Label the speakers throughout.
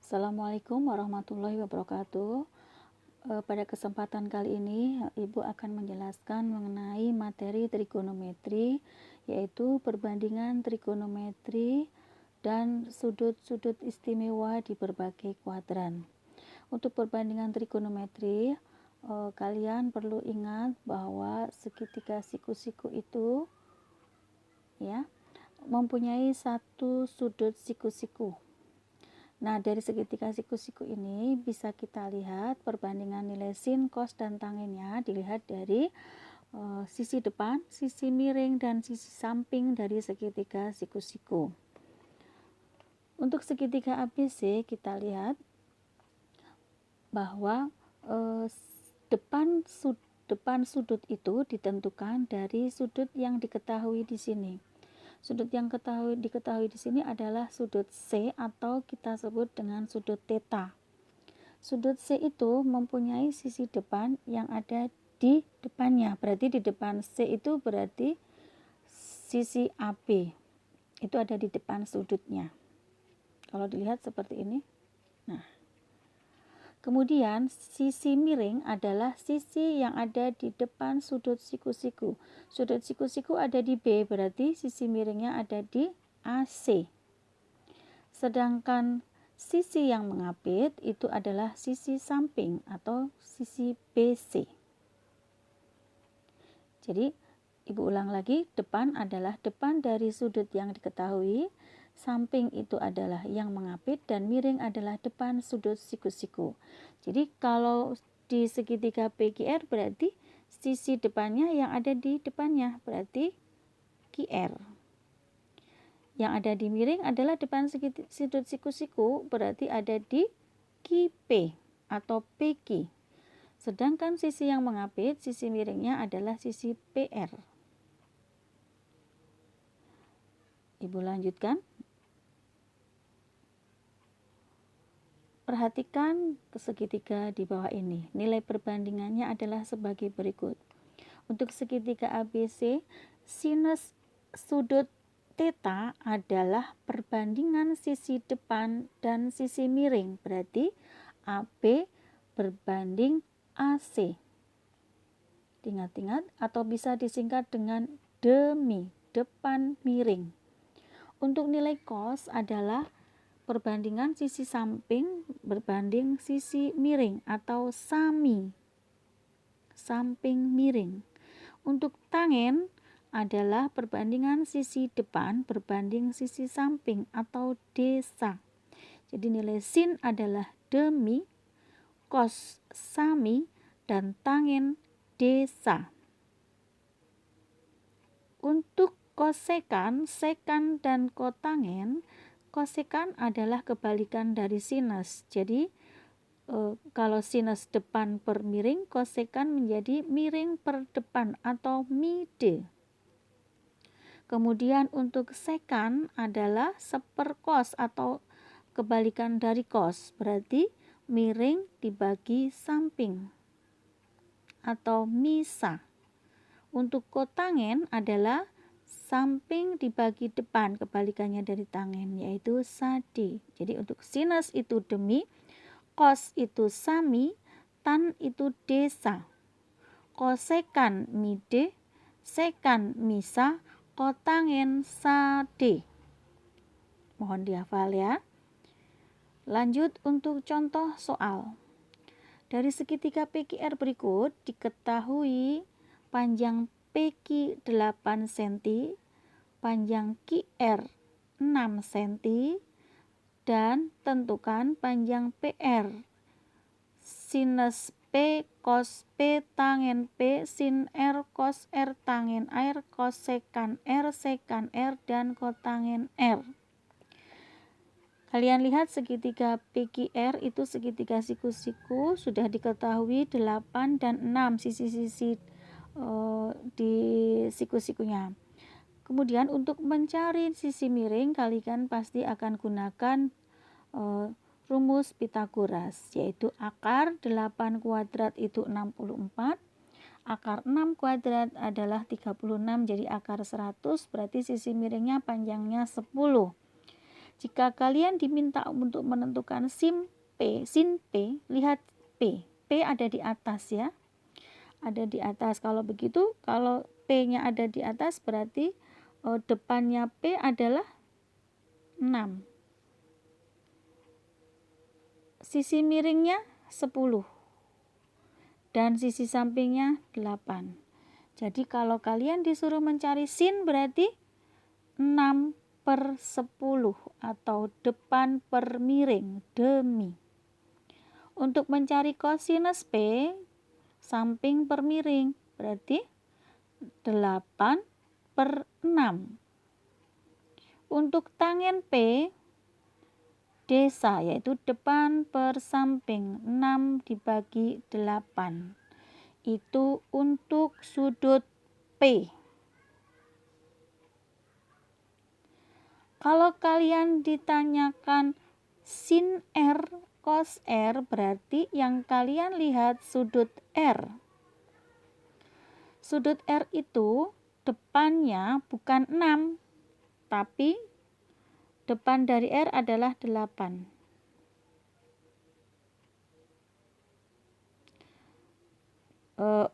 Speaker 1: Assalamualaikum warahmatullahi wabarakatuh. Pada kesempatan kali ini, Ibu akan menjelaskan mengenai materi trigonometri, yaitu perbandingan trigonometri dan sudut-sudut istimewa di berbagai kuadran. Untuk perbandingan trigonometri, kalian perlu ingat bahwa segitiga siku-siku itu ya mempunyai satu sudut siku-siku. Nah, dari segitiga siku-siku ini bisa kita lihat perbandingan nilai sin, cos, dan tangennya dilihat dari sisi depan, sisi miring, dan sisi samping dari segitiga siku-siku. Untuk segitiga ABC kita lihat bahwa depan sudut itu ditentukan dari sudut yang diketahui di sini. Sudut yang diketahui di sini adalah sudut C atau kita sebut dengan sudut theta. Sudut C itu mempunyai sisi depan yang ada di depannya. Berarti di depan C itu berarti sisi AB. Itu ada di depan sudutnya. Kalau dilihat seperti ini. Nah, kemudian sisi miring adalah sisi yang ada di depan sudut siku-siku. Sudut siku-siku ada di B, berarti sisi miringnya ada di AC. Sedangkan sisi yang mengapit itu adalah sisi samping atau sisi BC. Jadi, Ibu ulang lagi, depan adalah depan dari sudut yang diketahui, samping itu adalah yang mengapit, dan miring adalah depan sudut siku-siku. Jadi kalau di segitiga PQR berarti sisi depannya yang ada di depannya berarti QR. Yang ada di miring adalah depan sudut siku-siku berarti ada di QP atau PQ. Sedangkan sisi yang mengapit, sisi miringnya adalah sisi PR. Ibu lanjutkan. Perhatikan segitiga di bawah ini. Nilai perbandingannya adalah sebagai berikut. Untuk segitiga ABC, sinus sudut theta adalah perbandingan sisi depan dan sisi miring. Berarti AB berbanding AC. Ingat-ingat atau bisa disingkat dengan demi, depan miring. Untuk nilai cos adalah perbandingan sisi samping berbanding sisi miring atau sami, samping miring. Untuk tangen adalah perbandingan sisi depan berbanding sisi samping atau desa. Jadi nilai sin adalah demi, cos sami, dan tangen desa. Untuk kosekan, sekan, dan kotangen, kosekan adalah kebalikan dari sinus. Jadi kalau sinus depan per miring, kosekan menjadi miring per depan atau mide. Kemudian untuk sekan adalah seperkos atau kebalikan dari kos. Berarti miring dibagi samping atau misa. Untuk kotangen adalah samping dibagi depan, kebalikannya dari tangen, yaitu sade. Jadi untuk sinus itu demi, cos itu sami, tan itu desa. Kosekan mide, sekan misa, kotangen sade. Mohon dihafal ya. Lanjut untuk contoh soal. Dari segitiga PQR berikut diketahui panjang PQ 8 cm, panjang QR 6 cm, dan tentukan panjang PR. Sinus P, cos P, tangen P, sin R, cos R, tangen R, kosekan R, sekan R, dan kotangen R. Kalian lihat segitiga PQR itu segitiga siku-siku sudah diketahui 8 dan 6 sisi-sisi di siku-sikunya. Kemudian untuk mencari sisi miring kalian pasti akan gunakan rumus Pythagoras, yaitu akar 8 kuadrat itu 64, akar 6 kuadrat adalah 36, jadi akar 100, berarti sisi miringnya panjangnya 10. Jika kalian diminta untuk menentukan sin P, lihat P. P ada di atas ya. Ada di atas. Kalau begitu, kalau P-nya ada di atas berarti depannya P adalah 6. Sisi miringnya 10. Dan sisi sampingnya 8. Jadi kalau kalian disuruh mencari sin berarti 6/10 atau depan per miring, demi. Untuk mencari kosinus P, samping per miring, berarti 8/6. Untuk tangen P, desa, yaitu depan per samping, 6 dibagi 8. Itu untuk sudut P. Kalau kalian ditanyakan sin R, cos R, berarti yang kalian lihat sudut R. Sudut R itu depannya bukan 6, tapi depan dari R adalah 8.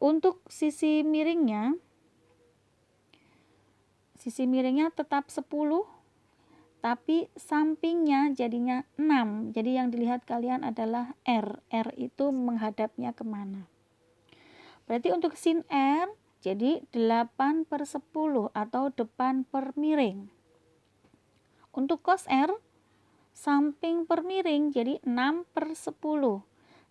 Speaker 1: Untuk sisi miringnya tetap 10, tapi sampingnya jadinya 6. Jadi yang dilihat kalian adalah R. R itu menghadapnya kemana. Berarti untuk sin R jadi 8/10 atau depan per miring. Untuk cos R samping per miring jadi 6/10.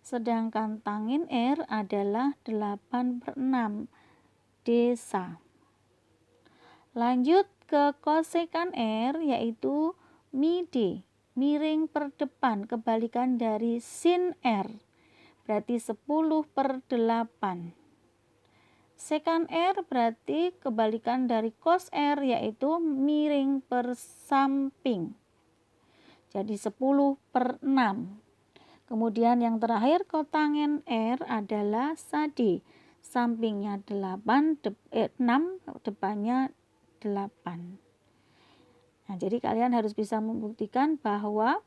Speaker 1: Sedangkan tangen R adalah 8/6, desa. Lanjut ke kosekan R, yaitu mi D, miring per depan, kebalikan dari sin R. Berarti 10/8. Sekan R berarti kebalikan dari cos R, yaitu miring per samping. Jadi 10/6. Kemudian yang terakhir kotangen R adalah sade. Sampingnya 6, depannya 8. Nah, jadi kalian harus bisa membuktikan bahwa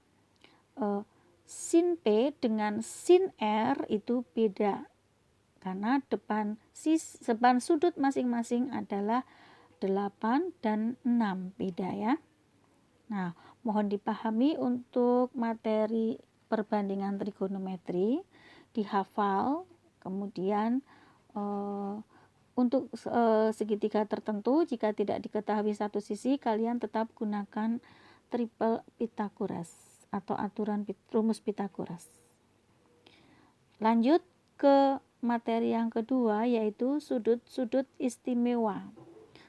Speaker 1: sin P dengan sin R itu beda. Karena depan sudut masing-masing adalah 8 dan 6, beda ya. Nah, mohon dipahami untuk materi perbandingan trigonometri, dihafal, kemudian untuk segitiga tertentu jika tidak diketahui satu sisi, kalian tetap gunakan triple Pythagoras atau aturan rumus Pythagoras. Lanjut ke materi yang kedua, yaitu sudut-sudut istimewa.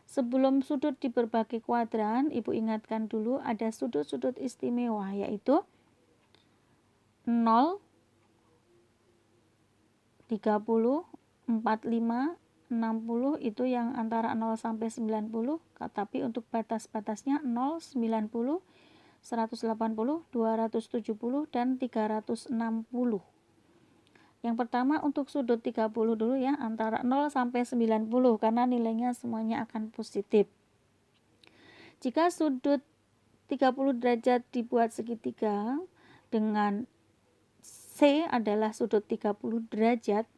Speaker 1: Sebelum sudut di berbagai kuadran, Ibu ingatkan dulu ada sudut-sudut istimewa, yaitu 0, 30, 45, 60 itu yang antara 0 sampai 90, tapi untuk batas-batasnya 0, 90, 180, 270 dan 360. Yang pertama untuk sudut 30 dulu ya, antara 0 sampai 90 karena nilainya semuanya akan positif. Jika sudut 30 derajat dibuat segitiga dengan C adalah sudut 30 derajat,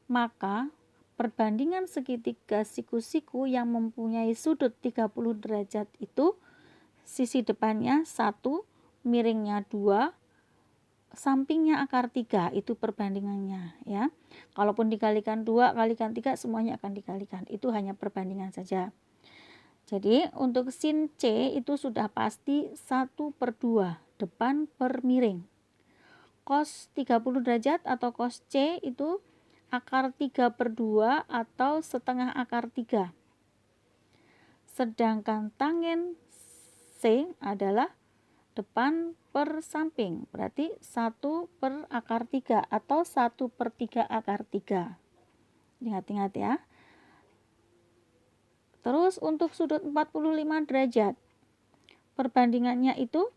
Speaker 1: maka perbandingan segitiga siku-siku yang mempunyai sudut 30 derajat itu sisi depannya 1, miringnya 2, sampingnya akar 3, itu perbandingannya ya. Kalaupun dikalikan 2, kalikan 3 semuanya akan dikalikan. Itu hanya perbandingan saja. Jadi untuk sin C itu sudah pasti 1/2, depan per miring. Cos 30 derajat atau cos C itu akar 3/2 atau setengah akar 3. Sedangkan tangen C adalah depan per samping, berarti 1 per akar 3 atau 1/3 akar 3. Ingat-ingat ya. Terus untuk sudut 45 derajat, perbandingannya itu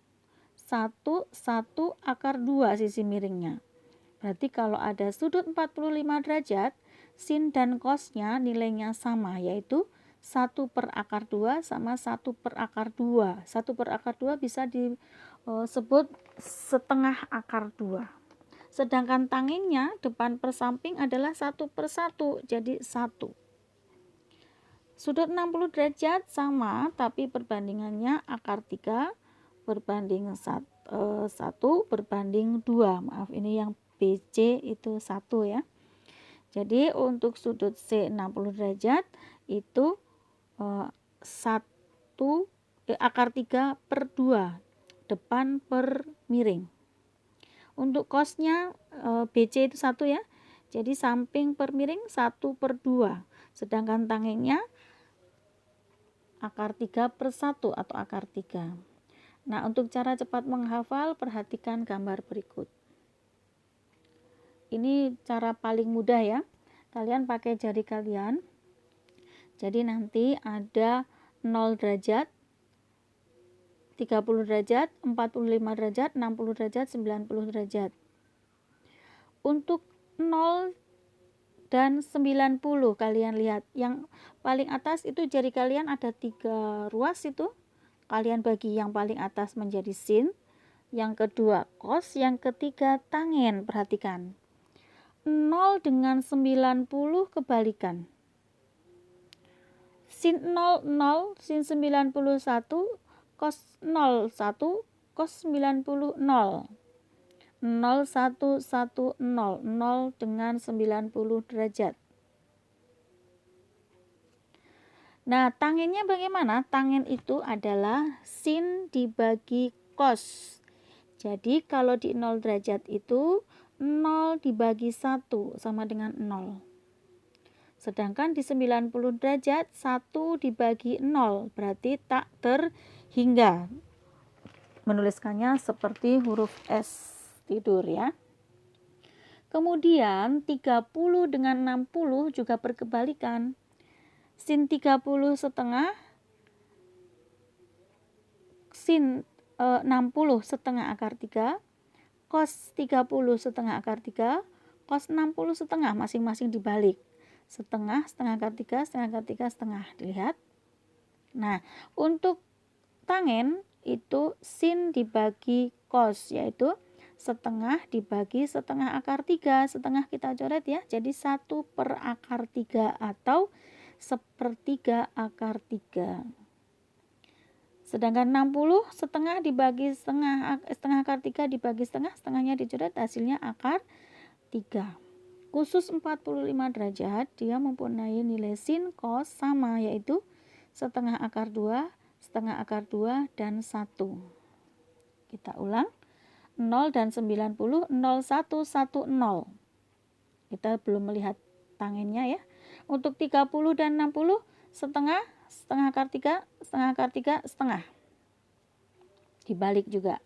Speaker 1: 1 akar 2 sisi miringnya. Berarti kalau ada sudut 45 derajat, sin dan cosnya nilainya sama, yaitu 1 per akar 2 sama 1 per akar 2. 1 per akar 2 bisa disebut setengah akar 2. Sedangkan tangennya depan per samping adalah 1 per 1, jadi 1. Sudut 60 derajat sama, tapi perbandingannya akar 3 berbanding 1 berbanding 2. Maaf, ini yang BC itu 1 ya. Jadi untuk sudut C 60 derajat itu akar 3 per 2, depan per miring. Untuk cosnya BC itu 1 ya. Jadi samping per miring 1 per 2. Sedangkan tangennya akar 3 per 1 atau akar 3. Nah, untuk cara cepat menghafal, perhatikan gambar berikut. Ini cara paling mudah ya. Kalian pakai jari kalian. Jadi nanti ada 0 derajat, 30 derajat, 45 derajat, 60 derajat, 90 derajat. Untuk 0 dan 90 kalian lihat. Yang paling atas itu jari kalian ada 3 ruas itu. Kalian bagi yang paling atas menjadi sin, yang kedua cos, yang ketiga tangen. Perhatikan. 0 dengan 90 kebalikan. Sin 0, 0, sin 91, cos 0, 1, cos 90, 0. 0, 1, 1, 0, 0 dengan 90 derajat. Nah, tangennya bagaimana? Tangen itu adalah sin dibagi cos. Jadi kalau di 0 derajat itu 0 dibagi 1 sama dengan 0. Sedangkan di 90 derajat 1 dibagi 0 berarti tak terhingga. Menuliskannya seperti huruf S tidur ya. Kemudian 30 dengan 60 juga berkebalikan. Sin 30 setengah, sin 60 setengah akar 3, cos 30 setengah akar 3, cos 60 setengah, masing-masing dibalik. Setengah, setengah akar 3, setengah akar 3, setengah. Dilihat. Nah, untuk tangen itu sin dibagi cos, yaitu setengah dibagi setengah akar 3. Setengah kita coret ya, jadi 1 per akar 3 atau 1/3 akar 3. Sedangkan 60 setengah dibagi setengah akar 3 dibagi setengah, setengahnya dicoret, hasilnya akar 3. Khusus 45 derajat dia mempunyai nilai sin cos sama, yaitu setengah akar 2, setengah akar 2, dan 1. Kita ulang. 0 dan 90, 0, 1, 1, 0. Kita belum melihat tangennya ya. Untuk 30 dan 60 setengah, setengah akar 3, setengah akar 3, setengah. Dibalik juga.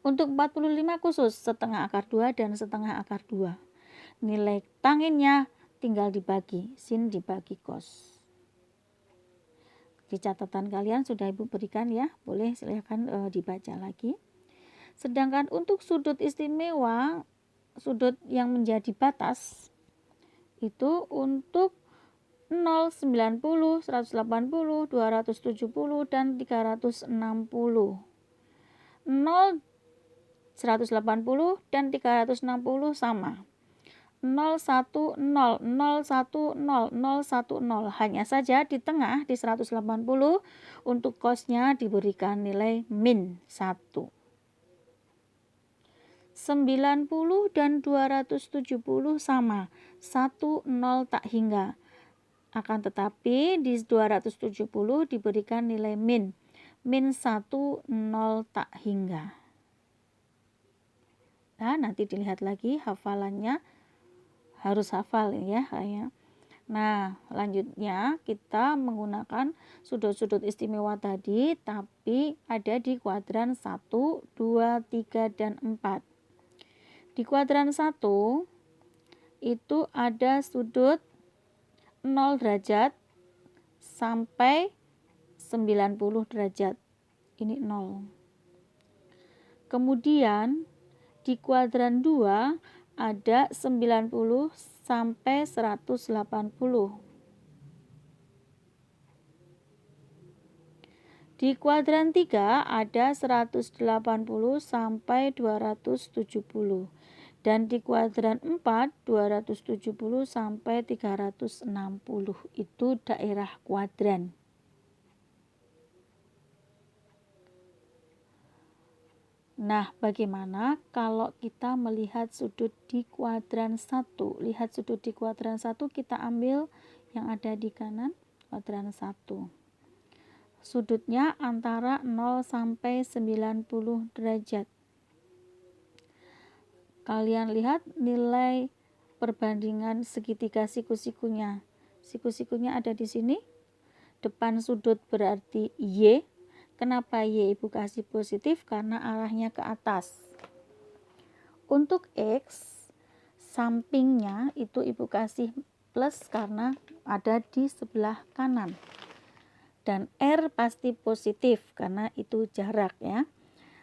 Speaker 1: Untuk 45 khusus setengah akar 2 dan setengah akar 2. Nilai tangennya tinggal dibagi, sin dibagi cos. Di catatan kalian sudah Ibu berikan ya, boleh silakan dibaca lagi. Sedangkan untuk sudut istimewa, sudut yang menjadi batas, itu untuk 0, 90, 180, 270, dan 360. 0, 180, dan 360 sama. 0, 1, 0, 0, 1, 0, 0, 1, 0. Hanya saja di tengah, di 180, untuk cosnya diberikan nilai min 1. 90 dan 270 sama. 1, 0 tak hingga. Akan tetapi di 270 diberikan nilai min 1, 0 tak hingga. Nah, nanti dilihat lagi hafalannya, harus hafal ya. Nah, lanjutnya kita menggunakan sudut-sudut istimewa tadi, tapi ada di kuadran 1, 2, 3, dan 4. Di kuadran 1 itu ada sudut 0 derajat sampai 90 derajat. Ini 0. Kemudian di kuadran 2 ada 90 sampai 180. Di kuadran 3 ada 180 sampai 270. Dan di kuadran 4 270 sampai 360. Itu daerah kuadran. Nah, bagaimana kalau kita melihat sudut di kuadran 1? Lihat sudut di kuadran 1, kita ambil yang ada di kanan, kuadran 1. Sudutnya antara 0 sampai 90 derajat. Kalian lihat nilai perbandingan segitiga siku-sikunya. Siku-sikunya ada di sini. Depan sudut berarti Y. Kenapa Y Ibu kasih positif? Karena arahnya ke atas. Untuk X, sampingnya itu Ibu kasih plus karena ada di sebelah kanan. Dan R pasti positif karena itu jarak ya.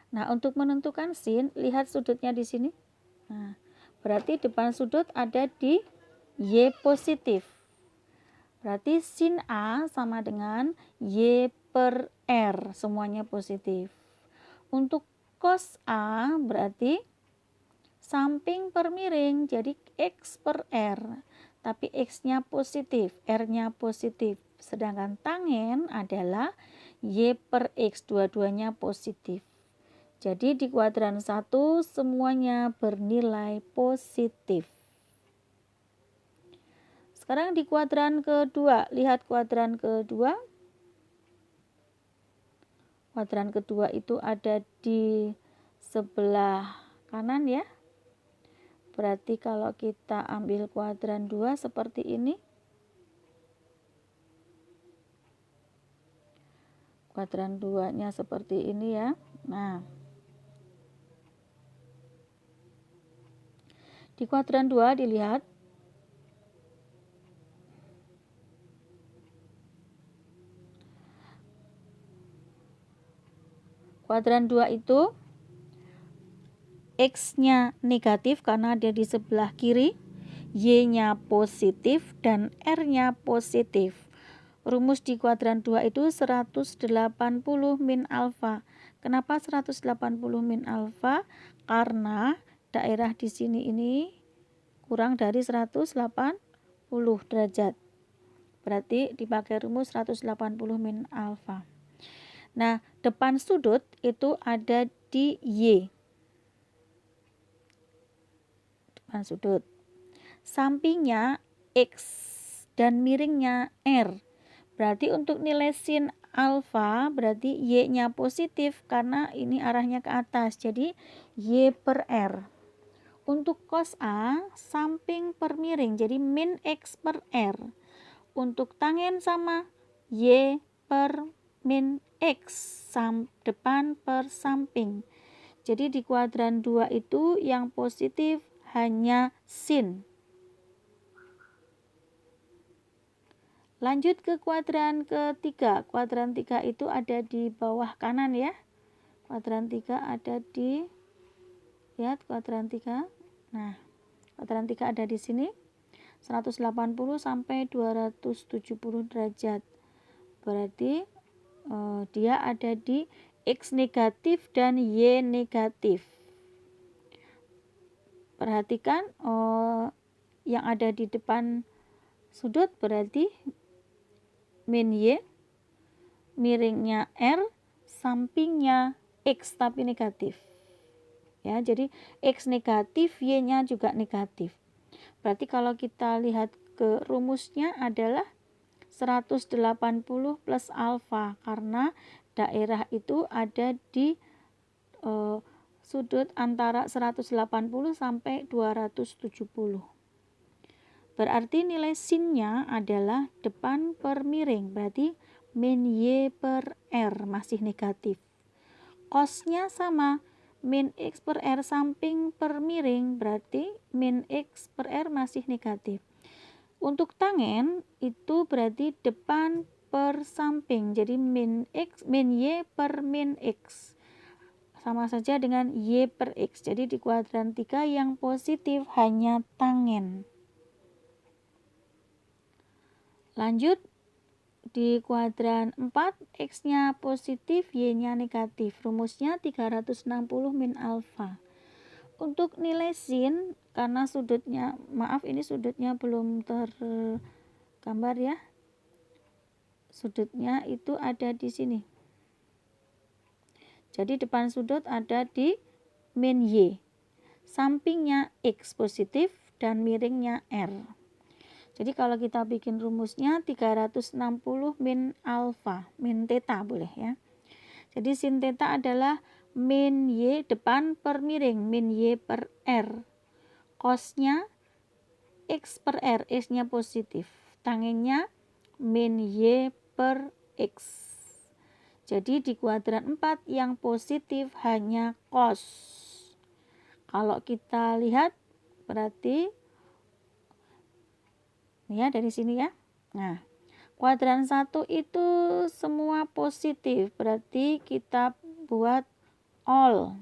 Speaker 1: Nah, untuk menentukan sin, lihat sudutnya di sini. Nah, berarti depan sudut ada di Y positif. Berarti sin A sama dengan Y per R, semuanya positif. Untuk cos A berarti samping per miring, jadi X per R. Tapi X-nya positif, R-nya positif. Sedangkan tangen adalah Y per X, dua-duanya positif. Jadi di kuadran 1 semuanya bernilai positif. Sekarang di kuadran kedua, lihat kuadran kedua. Kuadran kedua itu ada di sebelah kanan ya. Berarti kalau kita ambil kuadran 2 seperti ini. Kuadran 2-nya seperti ini ya. Nah, di kuadran 2 dilihat. Kuadran 2 itu X-nya negatif karena dia di sebelah kiri, Y-nya positif, dan R-nya positif. Rumus di kuadran 2 itu 180 min alfa. Kenapa 180 min alfa? Karena daerah di sini ini kurang dari 180 derajat. Berarti dipakai rumus 180 min alfa. Nah, depan sudut itu ada di Y. Depan sudut. Sampingnya X dan miringnya R. Berarti untuk nilai sin alfa berarti Y-nya positif karena ini arahnya ke atas. Jadi Y per R. Untuk cos A samping per miring. Jadi min X per R. Untuk tangen sama Y per min X. Depan per samping. Jadi di kuadran 2 itu yang positif hanya sin. Lanjut ke kuadran ketiga. Kuadran 3 itu ada di bawah kanan ya. Kuadran 3 ada di, lihat kuadran 3. Nah, kuadran 3 ada di sini. 180 sampai 270 derajat. Berarti dia ada di X negatif dan Y negatif. Perhatikan yang ada di depan sudut berarti min Y, miringnya R, sampingnya X tapi negatif. Ya, jadi X negatif, Y-nya juga negatif. Berarti kalau kita lihat ke rumusnya adalah 180 plus alfa karena daerah itu ada di sudut antara 180 sampai 270. Berarti nilai sinnya adalah depan per miring, berarti min Y per R masih negatif. Cosnya sama, min X per R samping per miring, berarti min X per R masih negatif. Untuk tangen itu berarti depan per samping, jadi min Y per min X. Sama saja dengan Y per X, jadi di kuadran 3 yang positif hanya tangen. Lanjut di kuadran 4, X-nya positif, Y-nya negatif. Rumusnya 360 min alfa. Untuk nilai sin, karena sudutnya, maaf ini sudutnya belum tergambar ya. Sudutnya itu ada di sini. Jadi depan sudut ada di min Y. Sampingnya X positif dan miringnya R. Jadi kalau kita bikin rumusnya 360 min alfa, min theta boleh ya. Jadi sin theta adalah min Y depan per miring, min Y per R. Cosnya X per R, X-nya positif. Tangennya min Y per X. Jadi di kuadran 4 yang positif hanya cos. Kalau kita lihat berarti ya dari sini ya. Nah, kuadran 1 itu semua positif, berarti kita buat all.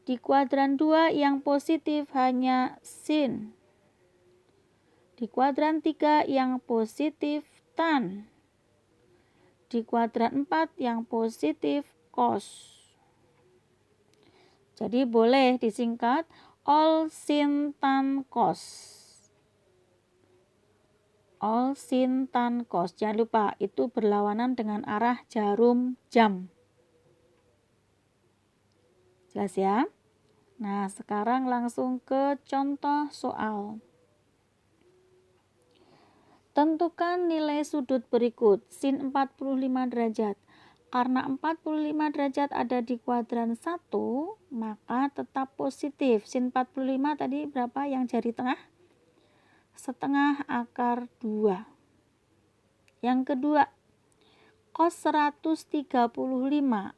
Speaker 1: Di kuadran 2 yang positif hanya sin. Di kuadran 3 yang positif tan. Di kuadran 4 yang positif cos. Jadi boleh disingkat all sin tan cos. All sin tan cos. Jangan lupa itu berlawanan dengan arah jarum jam. Jelas ya? Nah, sekarang langsung ke contoh soal. Tentukan nilai sudut berikut. Sin 45 derajat. Karena 45 derajat ada di kuadran 1, maka tetap positif. Sin 45 tadi berapa yang jari tengah? Setengah akar 2. Yang kedua, cos 135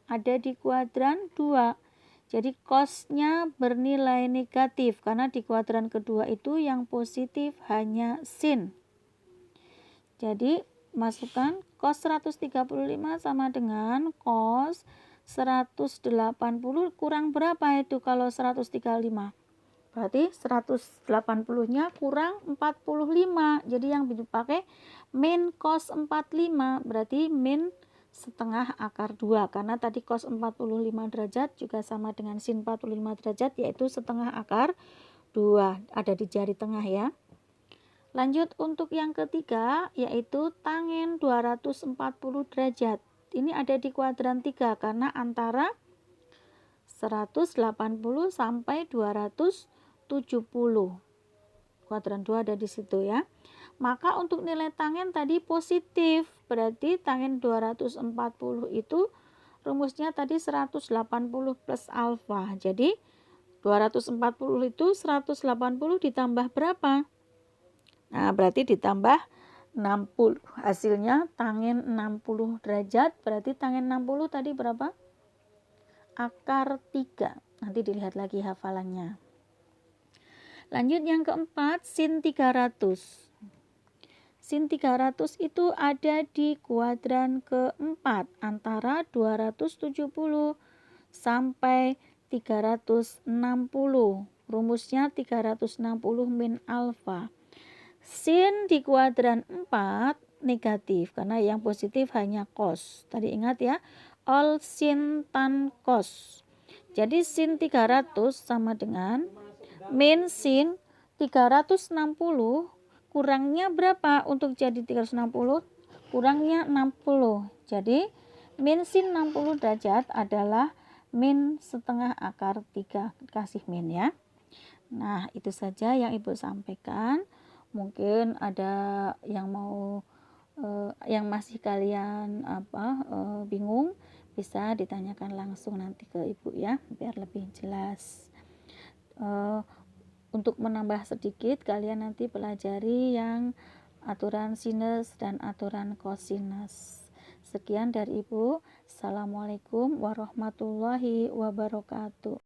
Speaker 1: ada di kuadran 2. Jadi cosnya bernilai negatif karena di kuadran kedua itu yang positif hanya sin. Jadi masukkan cos 135 sama dengan cos 180 kurang berapa itu kalau 135? Berarti 180-nya kurang 45. Jadi yang dipakai min cos 45, berarti min setengah akar 2. Karena tadi cos 45 derajat juga sama dengan sin 45 derajat, yaitu setengah akar 2. Ada di jari tengah ya. Lanjut untuk yang ketiga, yaitu tangen 240 derajat. Ini ada di kuadran 3 karena antara 180 sampai 270. Kuadran 2 ada di situ ya. Maka untuk nilai tangen tadi positif. Berarti tangen 240 itu rumusnya tadi 180 plus alfa. Jadi 240 itu 180 ditambah berapa? Nah, berarti ditambah 60. Hasilnya tangen 60 derajat. Berarti tangen 60 tadi berapa? Akar 3. Nanti dilihat lagi hafalannya. Lanjut yang keempat, sin 300. Sin 300 itu ada di kuadran keempat antara 270 sampai 360. Rumusnya 360 min alfa. Sin di kuadran 4 negatif karena yang positif hanya cos. Tadi ingat ya, all sin tan cos. Jadi sin 300 sama dengan min sin 360 kurangnya berapa untuk jadi 360? Kurangnya 60. Jadi min sin 60 derajat adalah min setengah akar 3. Kasih min ya. Nah, itu saja yang Ibu sampaikan. Mungkin ada yang mau yang masih kalian bingung, bisa ditanyakan langsung nanti ke Ibu ya, biar lebih jelas. Untuk menambah sedikit, kalian nanti pelajari yang aturan sinus dan aturan kosinus. Sekian dari Ibu. Assalamualaikum warahmatullahi wabarakatuh.